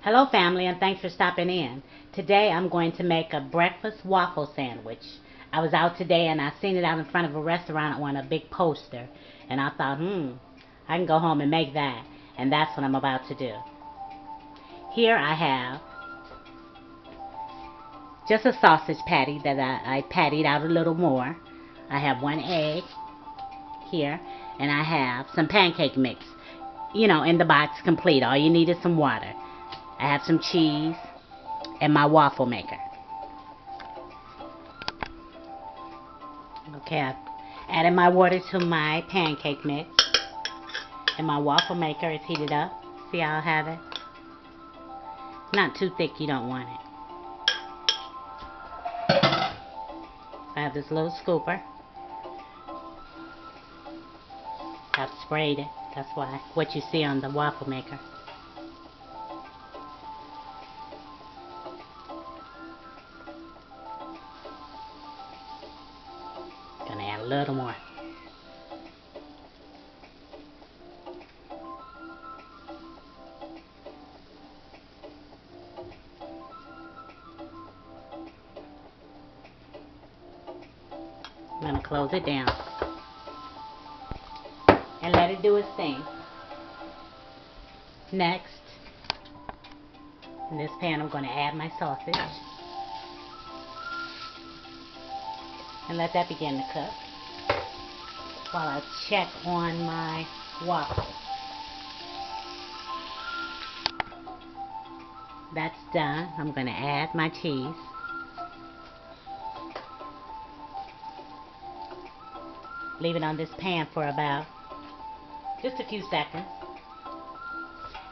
Hello family, and thanks for stopping in. Today I'm going to make a breakfast waffle sandwich. I was out today and I seen it out in front of a restaurant on a big poster, and I thought, I can go home and make that, and that's what I'm about to do. Here I have just a sausage patty that I pattied out a little more. I have 1 egg here, and I have some pancake mix, in the box complete. All you need is some water. I have some cheese and my waffle maker. Okay, I've added my water to my pancake mix, and my waffle maker is heated up. See how I have it? Not too thick, you don't want it. I have this little scooper. I've sprayed it. That's why, what you see on the waffle maker. Gonna add a little more. I'm gonna close it down and let it do its thing. Next, in this pan I'm gonna add my sausage and let that begin to cook while I check on my waffle. That's done. I'm going to add my cheese. Leave it on this pan for about just a few seconds.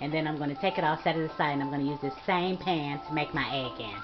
And then I'm going to take it off, set it aside, and I'm going to use this same pan to make my egg in.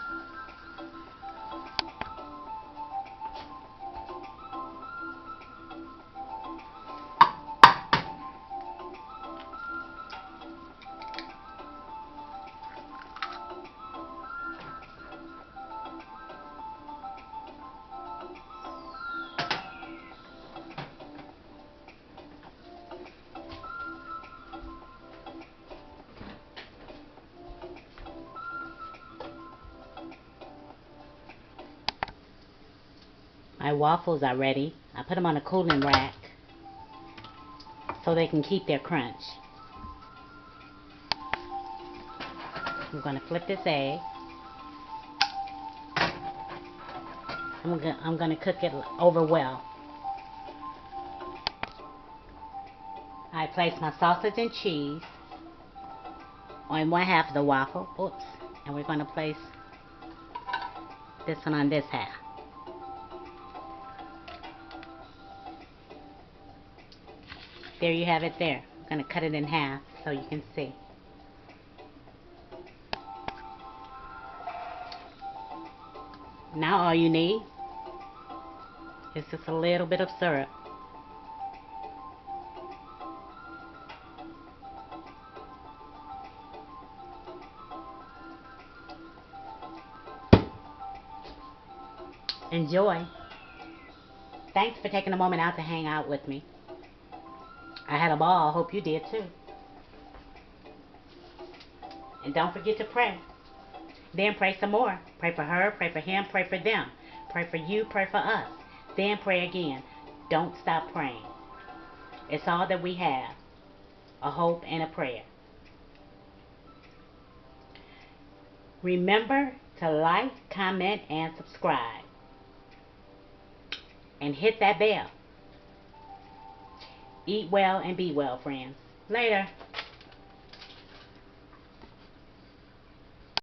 My waffles are ready. I put them on a cooling rack so they can keep their crunch. I'm going to flip this egg. I'm going to cook it over well. I place my sausage and cheese on 1/2 of the waffle. Oops. And we're going to place this one on this half. There you have it there. I'm going to cut it in half so you can see. Now all you need is just a little bit of syrup. Enjoy. Thanks for taking a moment out to hang out with me. I had a ball. Hope you did too. And don't forget to pray. Then pray some more. Pray for her, pray for him, pray for them. Pray for you, pray for us. Then pray again. Don't stop praying. It's all that we have. A hope and a prayer. Remember to like, comment, and subscribe. And hit that bell. Eat well and be well, friends. Later.